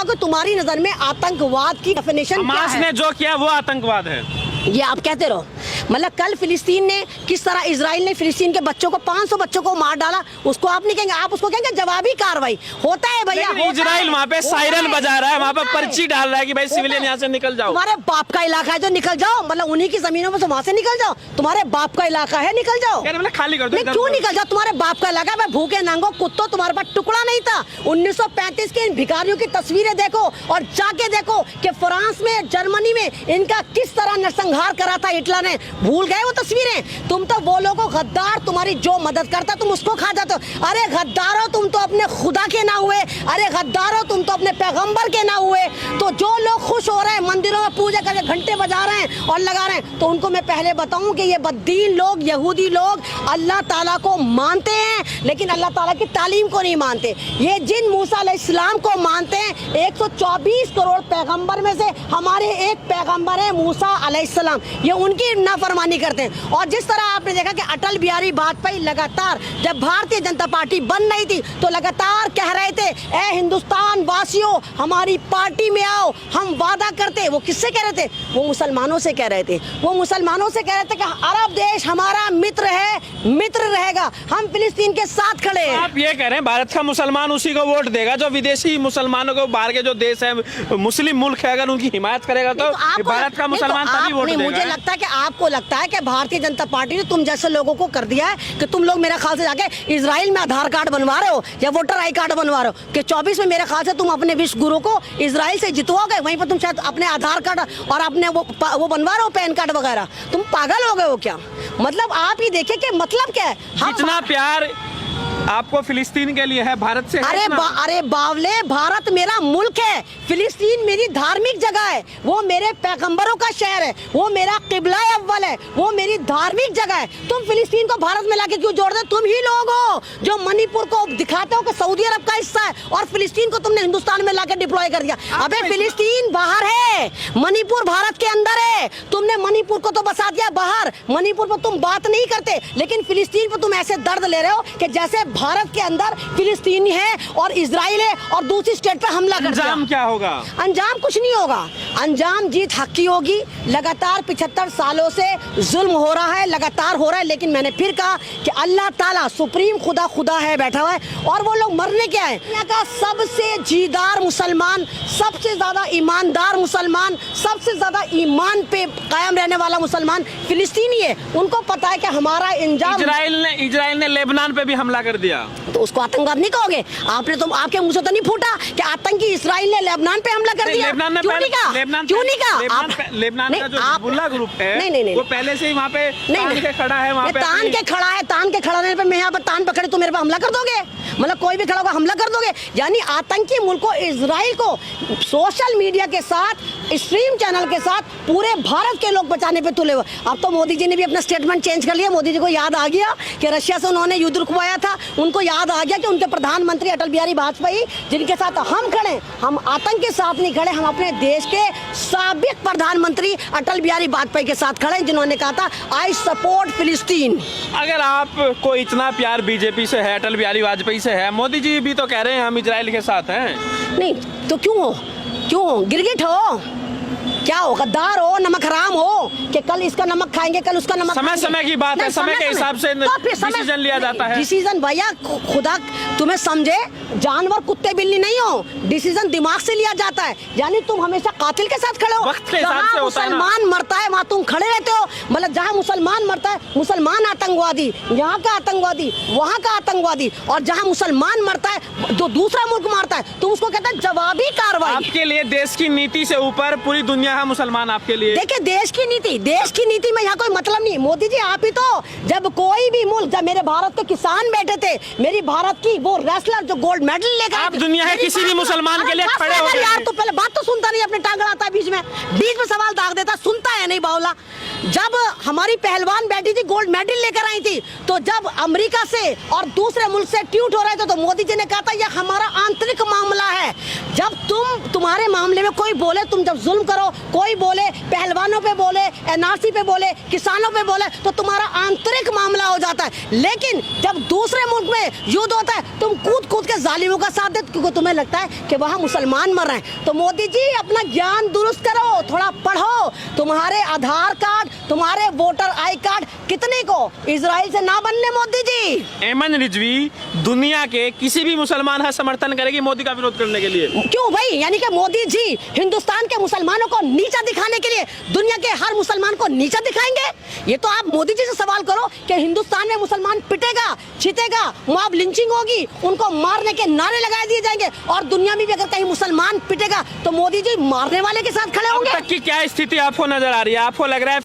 बताओ कि तुम्हारी नजर में आतंकवाद की डेफिनेशन क्या है? ने जो किया वो आतंकवाद है। ये आप कहते रहो। मतलब कल फिलिस्तीन ने किस तरह इजराइल ने फिलिस्तीन के बच्चों को 500 बच्चों को मार डाला, उसको आप नहीं कहेंगे, आप उसको कहेंगे जवाबी कार्रवाई। होता है भैया, इजराइल वहाँ पे सायरन बजा रहा है, वहाँ पे पर्ची डाल रहा है कि भाई सिविलियन यहाँ से निकल जाओ। तुम्हारे बाप का इलाका है जो निकल जाओ, मतलब उन्हीं की जमीनों में से वहाँ से निकल जाओ। तुम्हारे बाप का इलाका है, निकल जाओ। मतलब खाली कर दो। क्यों निकल जाओ? तुम्हारे बाप का इलाका है। भूखे नंगो कुत्तों, तुम्हारे पास टुकड़ा नहीं था। 1935 के इन भिखारियों की तस्वीरें देखो और जाके देखो कि फ्रांस में, जर्मनी में इनका किस तरह नरसंहार करा था हिटलर ने। भूल गए वो तस्वीरें? तुम तो वो लोगों गद्दार, तुम्हारी जो मदद करता तुम उसको खा जाते हो। अरे गद्दारो, तुम तो अपने खुदा के ना हुए। अरे गद्दारो, तुम तो अपने पैगंबर के ना हुए। तो जो लोग खुश हो रहे हैं, मंदिरों में पूजा करके घंटे बजा रहे हैं और लगा रहे हैं, तो उनको मैं पहले बताऊं कि ये बद्दीन लोग, यहूदी लोग अल्लाह ताला को मानते हैं लेकिन अल्लाह ताला की तालीम को नहीं मानते। ये जिन मूसा अलैहिस्सलाम को मानते हैं, 124 करोड़ पैगंबर में से हमारे एक पैगंबर है मूसा अलैहिस्सलाम, ये उनकी नाफरमानी करते हैं। और जिस तरह आपने देखा कि अटल बिहारी वाजपेयी लगातार जब भारतीय जनता पार्टी बन रही थी तो लगातार कह रहे थे, ए हिंदुस्तान वासियों हमारी पार्टी में आओ, हम वादा करते। वो किससे कह रहे थे? वो मुसलमानों से कह रहे थे। वो मुसलमानों से कह रहे थे कि अरब देश हमारा मित्र है, मित्र रहेगा, हम फिलिस्तीन के साथ खड़े हैं। आप ये कह रहे हैं भारत का मुसलमान उसी को वोट देगा जो विदेशी मुसलमानों को, बाहर के जो देश है मुस्लिम मुल्क है, अगर उनकी हिमायत करेगा तो भारत का मुसलमान तभी वोट देगा। मुझे लगता है कि आपको लगता है कि भारतीय जनता पार्टी ने तुम जैसे लोगों को कर दिया है कि तुम लोग मेरे ख्याल से जाके इजराइल में आधार कार्ड बनवा रहे हो या वोटर आई कार्ड बनवा रहे हो कि 24 में मेरे ख्याल से तुम अपने विश्व गुरु को इजराइल से जितवाओगे, वहीं पर तुम शायद अपने आधार कार्ड और अपने वो बनवा रहे हो पैन कार्ड वगैरह। तुम पागल हो गए हो क्या? मतलब आप ही देखिए कि मतलब क्या है। कितना प्यार आपको फिलिस्तीन के लिए है, भारत से है? अरे बावले, भारत मेरा मुल्क है, फिलिस्तीन मेरी धार्मिक जगह है, वो मेरे पैगंबरों का शहर है, वो मेरा किबला अव्वल है, वो मेरी धार्मिक जगह है। तुम फिलिस्तीन को भारत में लाके क्यों जोड़ दे? तुम ही लोग हो जो मणिपुर को दिखाते हो कि सऊदी अरब का हिस्सा है और फिलिस्तीन को तुमने हिंदुस्तान में लाके डिप्लॉय कर दिया। अबे फिलिस्तीन बाहर है, मणिपुर भारत के अंदर है। तुमने मणिपुर को तो बसा दिया बाहर, मणिपुर पर तुम बात नहीं करते, लेकिन फिलिस्तीन पर तुम ऐसे दर्द ले रहे हो कि जैसे भारत के अंदर फिलिस्तीनी है और इजराइल है और दूसरी स्टेट पे हमला कर दिया। अंजाम क्या होगा? अंजाम कुछ नहीं होगा। अंजाम जीत हक की होगी। लगातार 75 सालों से जुल्म हो रहा है, लगातार हो रहा है, लेकिन मैंने फिर कहा कि अल्लाह ताला सुप्रीम खुदा है, बैठा हुआ है और वो लोग मरने क्या है। यहाँ का सबसे जीदार मुसलमान, सबसे ज्यादा ईमानदार मुसलमान, सबसे ज्यादा ईमान पे कायम रहने वाला मुसलमान फिलिस्तीनी है। उनको पता है कि हमारा अंजाम। इजराइल ने लेबनान पे भी हमला कर दिया, तो उसको आतंकवाद नहीं कहोगे? आपने तो आपके मुंह से तो नहीं फूटा कि आतंकी इजराइल ने लेबनान पे हमला कर दिया? लेबनान क्यों नहीं कहा? लेबनान का जो हिजबुल्लाह ग्रुप है वो पहले से ही वहाँ पे तान के खड़ा है। वहाँ पे तान के खड़ा रहने पे मैं यहाँ पर तान पकड़े तो मेरे पे हमला कर दोगे? मतलब कोई भी खड़ा होगा हमला कर दोगे? यानी आतंकी मुल्क को, इजराइल को सोशल मीडिया के साथ, स्ट्रीम चैनल के साथ पूरे भारत के लोग बचाने पे तुले हुए। अब तो मोदी जी ने भी अपना स्टेटमेंट चेंज कर लिया। मोदी जी को याद आ गया कि रशिया से उन्होंने युद्ध रुकवाया था, उनको याद आ गया कि उनके प्रधानमंत्री अटल बिहारी वाजपेयी जिनके साथ हम खड़े, हम आतंक के साथ नहीं खड़े, हम अपने देश के साबिक प्रधानमंत्री अटल बिहारी वाजपेयी के साथ खड़े जिन्होंने कहा था आई सपोर्ट फिलिस्तीन। अगर आपको इतना प्यार बीजेपी से है, अटल बिहारी वाजपेयी से है, मोदी जी भी तो कह रहे हैं हम इजराइल के साथ हैं। नहीं तो क्यों हो? गिरगिट हो क्या? हो गद्दार हो, नमक हराम हो कि कल इसका नमक खाएंगे, कल उसका नमक। समय की बात है, समय के हिसाब से डिसीजन लिया जाता है। डिसीजन भैया खुदा तुम्हें समझे, जानवर कुत्ते बिल्ली नहीं हो, डिसीजन दिमाग से लिया जाता है। यानी तुम हमेशा कातिल के साथ खड़े हो। वक्त के हिसाब से होता है ना। मुसलमान मरता है वहाँ तुम खड़े रहते हो। मतलब जहाँ मुसलमान मरता है, मुसलमान आतंकवादी, यहाँ का आतंकवादी, वहाँ का आतंकवादी, और जहाँ मुसलमान मरता है जो दूसरा मुल्क मारता है तुम उसको कहते हैं जवाबी कार्रवाई। आपके लिए देश की नीति से ऊपर पूरी दुनिया है मुसलमान आपके लिए। देखिए देश की नीति में यहाँ कोई मतलब नहीं। मोदी जी आप ही तो, जब कोई भी मुल्क, जब मेरे भारत के किसान बैठे थे, मेरी भारत की वो रेसलर जो गोल्ड मेडल लेकर, आप दुनिया है किसी भी मुसलमान के लिए खड़े हो यार। तो पहले बात तो सुनता नहीं, अपने टांग अड़ाता है बीच में सवाल दाग देता, सुनता है नहीं बावला। जब हमारी पहलवान बैठी थी गोल्ड मेडल लेकर आई थी, तो जब अमेरिका से और दूसरे मुल्क से ट्वीट हो रहे थे तो मोदी जी ने कहा था यह हमारा आंतरिक मामला है। जब तुम्हारे मामले में में कोई बोले तुम जब जुल्म करो, कोई बोले पहलवानों पे बोले, एनआरसी पे बोले, किसानों पे बोले, तो तुम्हारा आंतरिक मामला हो जाता है। लेकिन जब दूसरे मुल्क में युद्ध होता है तुम कूद कूद के जालिमों का साथ देते, क्योंकि तुम्हें लगता है कि वहाँ मुसलमान मर रहे हैं। तो मोदी जी अपना ज्ञान दुरुस्त करो, थोड़ा पढ़ो। तुम्हारे आधार कार्ड, तुम्हारे वोटर आई कार्ड कितने को इजराइल से ना बनने मोदी जी। एमन रिजवी दुनिया के किसी भी मुसलमान का समर्थन करेगी मोदी का विरोध करने के लिए। क्यों भाई? यानी कि मोदी जी हिंदुस्तान के मुसलमानों को नीचा दिखाने के लिए दुनिया के हर मुसलमान को नीचा दिखाएंगे? ये तो आप मोदी जी से सवाल करो कि हिंदुस्तान में मुसलमान पिटेगा, छितेगा, मॉब लिंचिंग होगी, उनको मारने के नारे लगाए दिए जाएंगे, और दुनिया में भी अगर कहीं मुसलमान पिटेगा तो मोदी जी मारने वाले के साथ खड़े होंगे। अब तक की क्या स्थिति आपको नजर आ रही है? आपको लग रहा है